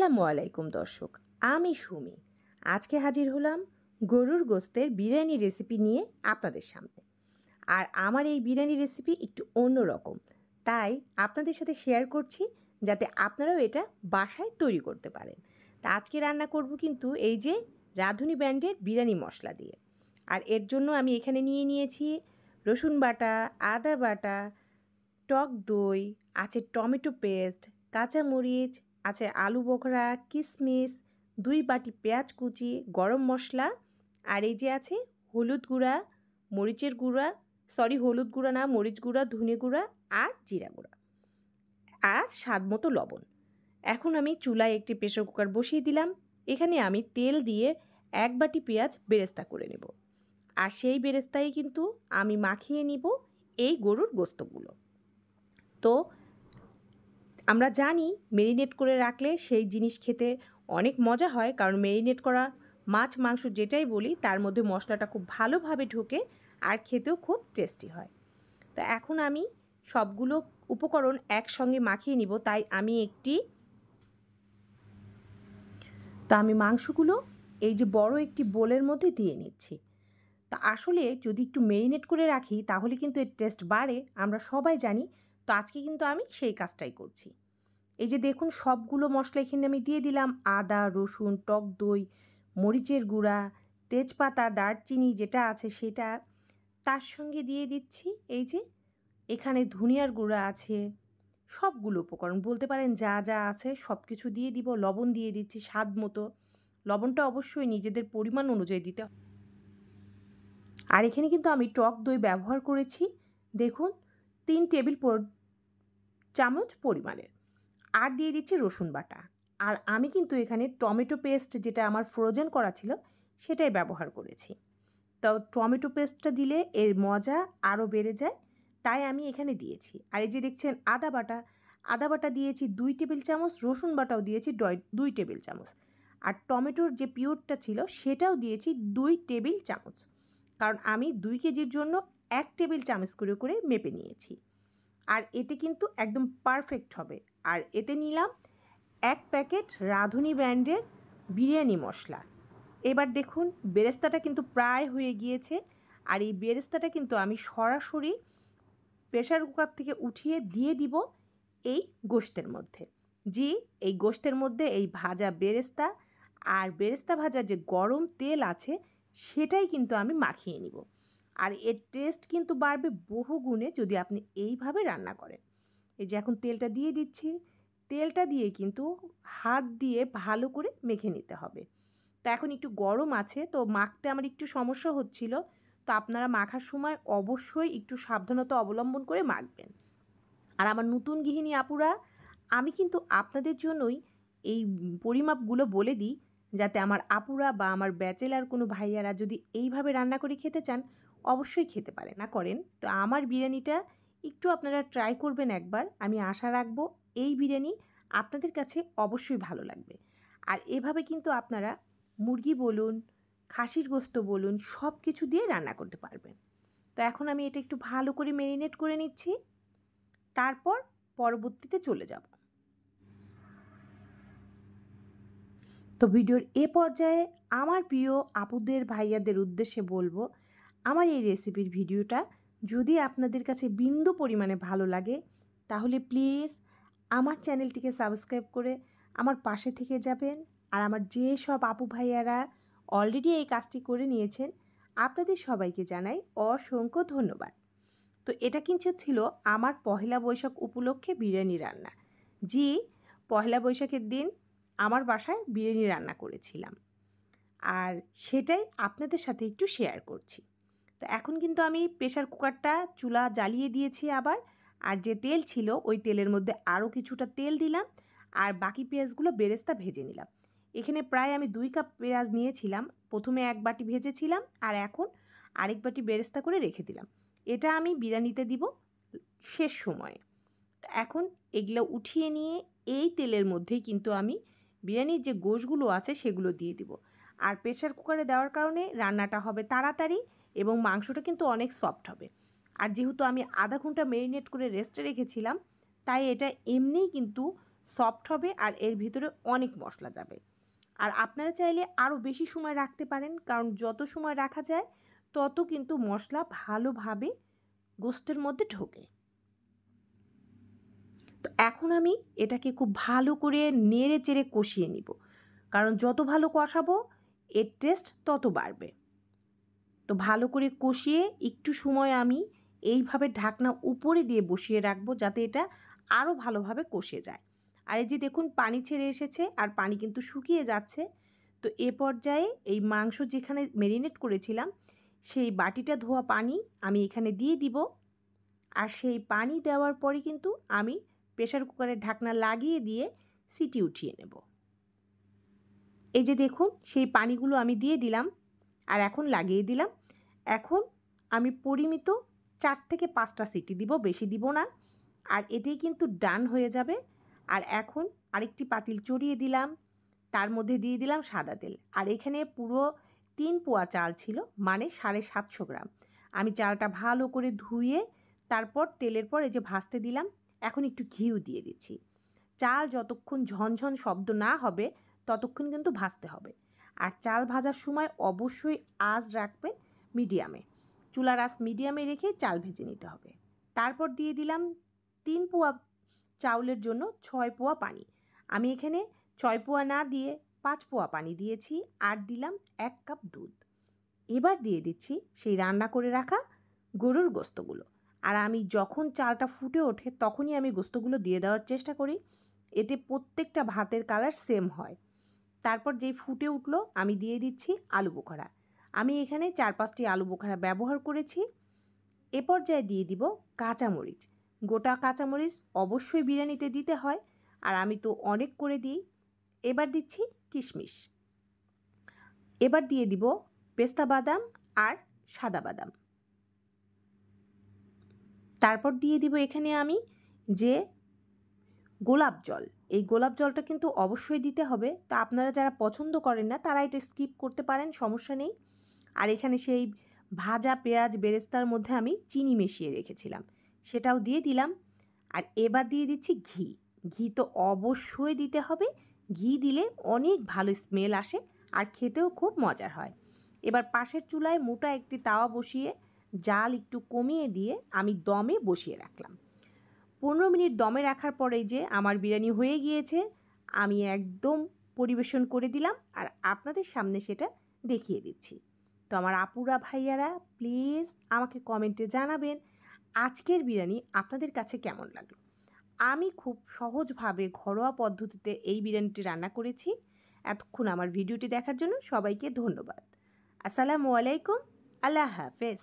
আসসালামু আলাইকুম দর্শক, আমি সুমি। আজকে হাজির হলাম গরুর গোস্তের বিরিয়ানি রেসিপি নিয়ে আপনাদের সামনে। আর আমার এই বিরিয়ানি রেসিপি একটু অন্যরকম, তাই আপনাদের সাথে শেয়ার করছি যাতে আপনারাও এটা বাসায় তৈরি করতে পারেন। তা আজকে রান্না করব কিন্তু এই যে রাঁধুনি ব্র্যান্ডের বিরিয়ানি মশলা দিয়ে। আর এর জন্য আমি এখানে নিয়েছি রসুন বাটা, আদা বাটা, টক দই, আছে টমেটো পেস্ট, কাঁচামরিচ, আছে আলু বোখরা, কিশমিশ, 2 বাটি পেঁয়াজ কুচি, গরম মশলা, আর এই যে আছে হলুদ গুঁড়া, মরিচের গুঁড়া, হলুদ গুঁড়া না, মরিচ গুঁড়া, ধনে গুঁড়া আর জিরা গুঁড়া, আর স্বাদ মতো লবণ। এখন আমি চুলায় একটি প্রেসার কুকার বসিয়ে দিলাম। এখানে আমি তেল দিয়ে 1 বাটি পেঁয়াজ বেরেস্তা করে নেব। আর সেই বেরেস্তায় কিন্তু আমি মাখিয়ে নিব এই গরুর গোস্তগুলো। তো আমরা জানি মেরিনেট করে রাখলে সেই জিনিস খেতে অনেক মজা হয়, কারণ মেরিনেট করা মাছ মাংস যেটাই বলি তার মধ্যে মশলাটা খুব ভালোভাবে ঢোকে আর খেতেও খুব টেস্টি হয়। তো এখন আমি সবগুলো উপকরণ একসঙ্গে মাখিয়ে নিব, তাই আমি মাংসগুলো এই যে বড় একটি বোলের মধ্যে দিয়ে নিচ্ছি। তা আসলে যদি একটু মেরিনেট করে রাখি তাহলে কিন্তু এর টেস্ট বাড়ে, আমরা সবাই জানি। তো আজকে কিন্তু আমি সেই কাজটাই করছি। এই যে দেখুন সবগুলো মশলা এখানে আমি দিয়ে দিলাম। আদা, রসুন, টক দই, মরিচের গুঁড়া, তেজপাতা, দারচিনি যেটা আছে সেটা, তার সঙ্গে দিয়ে দিচ্ছি এই যে এখানে ধনিয়ার গুঁড়া আছে। সবগুলো উপকরণ বলতে পারেন যা যা আছে সব কিছু দিয়ে দিব। লবণ দিয়ে দিচ্ছি স্বাদ মতো। লবণটা অবশ্যই নিজেদের পরিমাণ অনুযায়ী দিতে। আর এখানে কিন্তু আমি টক দই ব্যবহার করেছি, দেখুন 3 টেবিল চামচ পরিমাণের। আর দিয়ে দিচ্ছি রসুন বাটা। আর আমি কিন্তু এখানে টমেটো পেস্ট যেটা আমার ফ্রোজেন করা ছিল সেটাই ব্যবহার করেছি। তো টমেটো পেস্টটা দিলে এর মজা আরও বেড়ে যায়, তাই আমি এখানে দিয়েছি। আর এই যে দেখছেন আদা বাটা দিয়েছি 2 টেবিল চামচ, রসুন বাটাও দিয়েছি 2 টেবিল চামচ। আর টমেটোর যে পিওরটা ছিল সেটাও দিয়েছি 2 টেবিল চামচ, কারণ আমি 2 কেজির জন্য 1 টেবিল চামচ করে মেপে নিয়েছি। আর এতে কিন্তু একদম পারফেক্ট হবে। আর এতে নিলাম 1 প্যাকেট রাঁধুনি ব্র্যান্ডের বিরিয়ানি মশলা। এবার দেখুন বেরেস্তাটা কিন্তু প্রায় হয়ে গিয়েছে। আর এই বেরেস্তাটা কিন্তু আমি সরাসরি প্রেসার কুকার থেকে উঠিয়ে দিয়ে দিব এই গোশতের মধ্যে। এই গোশতের মধ্যে এই ভাজা বেরেস্তা আর বেরেস্তা ভাজা যে গরম তেল আছে সেটাই কিন্তু আমি মাখিয়ে নিব। আর এর টেস্ট কিন্তু বাড়বে বহু গুণে যদি আপনি এইভাবে রান্না করেন। এই যে এখন তেলটা দিয়ে দিচ্ছি। তেলটা দিয়ে কিন্তু হাত দিয়ে ভালো করে মেখে নিতে হবে। তো এখন একটু গরম আছে, তো মাখতে আমার একটু সমস্যা হচ্ছিল। তো আপনারা মাখার সময় অবশ্যই একটু সাবধানতা অবলম্বন করে মাখবেন। আর আমার নতুন গৃহিণী আপুরা, আমি কিন্তু আপনাদের জন্যই এই পরিমাপগুলো বলে দিই, যাতে আমার আপুরা বা আমার ব্যাচেলার কোনো ভাইয়ারা যদি এইভাবে রান্না করে খেতে চান অবশ্যই খেতে পারে না করেন। তো আমার বিরিয়ানিটা একটু আপনারা ট্রাই করবেন একবার। আমি আশা রাখবো এই বিরিয়ানি আপনাদের কাছে অবশ্যই ভালো লাগবে। আর এভাবে কিন্তু আপনারা মুরগি বলুন, খাসির গোস্ত বলুন, সব কিছু দিয়ে রান্না করতে পারবেন। তো এখন আমি এটা একটু ভালো করে ম্যারিনেট করে নিচ্ছি, তারপর পরবর্তীতে চলে যাব। তো ভিডিওর এ পর্যায়ে আমার প্রিয় আপুদের ভাইয়াদের উদ্দেশ্যে বলবো, আমার এই রেসিপির ভিডিওটা যদি আপনাদের কাছে বিন্দু পরিমাণে ভালো লাগে তাহলে প্লিজ আমার চ্যানেলটিকে সাবস্ক্রাইব করে আমার পাশে থেকে যাবেন। আর আমার যে সব আপু ভাইয়ারা অলরেডি এই কাজটি করে নিয়েছেন আপনাদের সবাইকে জানাই অসংখ্য ধন্যবাদ। তো এটা কিন্তু ছিল আমার পহেলা বৈশাখ উপলক্ষে বিরিয়ানি রান্না। পহেলা বৈশাখের দিন আমার বাসায় বিরিয়ানি রান্না করেছিলাম, আর সেটাই আপনাদের সাথে একটু শেয়ার করছি। তো এখন কিন্তু আমি প্রেসার কুকারটা চুলা জ্বালিয়ে দিয়েছি আবার। আর যে তেল ছিল ওই তেলের মধ্যে আরও কিছুটা তেল দিলাম, আর বাকি পেঁয়াজগুলো বেরেস্তা ভেজে নিলাম। এখানে প্রায় আমি 2 কাপ পেঁয়াজ নিয়েছিলাম। প্রথমে 1 বাটি ভেজেছিলাম আর এখন আরেক বাটি বেরেস্তা করে রেখে দিলাম। এটা আমি বিরিয়ানিতে দিব শেষ সময়ে। এখন এগুলো উঠিয়ে নিয়ে এই তেলের মধ্যেই কিন্তু আমি বিরিয়ানির যে গোশগুলো আছে সেগুলো দিয়ে দিব। আর প্রেসার কুকারে দেওয়ার কারণে রান্নাটা হবে তাড়াতাড়ি এবং মাংসটা কিন্তু অনেক সফট হবে। আর যেহেতু আমি আধা ঘন্টা ম্যারিনেট করে রেস্টে রেখেছিলাম, তাই এটা এমনিই কিন্তু সফট হবে আর এর ভিতরে অনেক মশলা যাবে। আর আপনারা চাইলে আরও বেশি সময় রাখতে পারেন, কারণ যত সময় রাখা যায় তত কিন্তু মশলা ভালোভাবে গোস্তের মধ্যে ঢোকে। তো এখন আমি এটাকে খুব ভালো করে নেড়ে চেড়ে কষিয়ে নিব, কারণ যত ভালো কষাবো এর টেস্ট তত বাড়বে। তো ভালো করে কষিয়ে একটু সময় আমি এইভাবে ঢাকনা উপরে দিয়ে বসিয়ে রাখবো, যাতে এটা আরও ভালোভাবে কষে যায়। আর এই যে দেখুন পানি ছেড়ে এসেছে আর পানি কিন্তু শুকিয়ে যাচ্ছে। তো এ পর্যায়ে এই মাংস যেখানে ম্যারিনেট করেছিলাম সেই বাটিটা ধোয়া পানি আমি এখানে দিয়ে দিব। আর সেই পানি দেওয়ার পরে কিন্তু আমি প্রেসার কুকারের ঢাকনা লাগিয়ে দিয়ে সিটি উঠিয়ে নেব। এই যে দেখুন সেই পানিগুলো আমি দিয়ে দিলাম আর এখন লাগিয়ে দিলাম। এখন আমি পরিমিত 4 থেকে 5টা সিটি দিব, বেশি দিব না। আর এতেই কিন্তু ডান হয়ে যাবে। আর এখন আরেকটি পাতিল চড়িয়ে দিলাম, তার মধ্যে দিয়ে দিলাম সাদা তেল। আর এখানে পুরো 3 পোয়া চাল ছিল, মানে 750 গ্রাম। আমি চালটা ভালো করে ধুয়ে তারপর তেলের পর এই যে ভাজতে দিলাম। এখন একটু ঘিও দিয়ে দিচ্ছি। চাল যতক্ষণ ঝনঝন শব্দ না হবে ততক্ষণ কিন্তু ভাজতে হবে। আর চাল ভাজার সময় অবশ্যই আঁচ রাখবেন মিডিয়ামে, চুলার আঁচ মিডিয়ামে রেখে চাল ভেজে নিতে হবে। তারপর দিয়ে দিলাম 3 পোয়া চাউলের জন্য 6 পোয়া পানি। আমি এখানে 6 পোয়া না দিয়ে 5 পোয়া পানি দিয়েছি, আর দিলাম 1 কাপ দুধ। এবার দিয়ে দিচ্ছি সেই রান্না করে রাখা গরুর গোস্তগুলো। আর আমি যখন চালটা ফুটে ওঠে তখনই আমি গোস্তগুলো দিয়ে দেওয়ার চেষ্টা করি, এতে প্রত্যেকটা ভাতের কালার সেম হয়। তারপর যেই ফুটে উঠলো আমি দিয়ে দিচ্ছি আলু বোখরা। আমি এখানে 4-5টি আলু বোখরা ব্যবহার করেছি। এ পর্যায়ে দিয়ে দিব কাঁচামরিচ। গোটা কাঁচামরিচ অবশ্যই বিরিয়ানিতে দিতে হয়, আর আমি তো অনেক করে দিই। এবার দিচ্ছি কিশমিশ। এবার দিয়ে দিব পেস্তা বাদাম আর সাদা বাদাম। তারপর দিয়ে দিব এখানে আমি যে গোলাপ জল, এই গোলাপ জলটা কিন্তু অবশ্যই দিতে হবে। তা আপনারা যারা পছন্দ করেন না তারা এটা স্কিপ করতে পারেন, সমস্যা নেই। আর এখানে সেই ভাজা পেঁয়াজ বেরেস্তার মধ্যে আমি চিনি মিশিয়ে রেখেছিলাম, সেটাও দিয়ে দিলাম। আর এবার দিয়ে দিচ্ছি ঘি। ঘি তো অবশ্যই দিতে হবে, ঘি দিলে অনেক ভালো স্মেল আসে আর খেতেও খুব মজার হয়। এবার পাশের চুলায় মোটা একটি তাওয়া বসিয়ে জাল একটু কমিয়ে দিয়ে আমি দমে বসিয়ে রাখলাম। 15 মিনিট দমে রাখার পরেই যে আমার বিরিয়ানি হয়ে গিয়েছে, আমি একদম পরিবেশন করে দিলাম আর আপনাদের সামনে সেটা দেখিয়ে দিচ্ছি। তো আমার আপুরা ভাইয়ারা প্লিজ আমাকে কমেন্টে জানাবেন আজকের বিরিয়ানি আপনাদের কাছে কেমন লাগলো। আমি খুব সহজভাবে ঘরোয়া পদ্ধতিতে এই বিরিয়ানিটি রান্না করেছি। এতক্ষণ আমার ভিডিওটি দেখার জন্য সবাইকে ধন্যবাদ। আসসালামু আলাইকুম, আল্লাহ হাফেজ।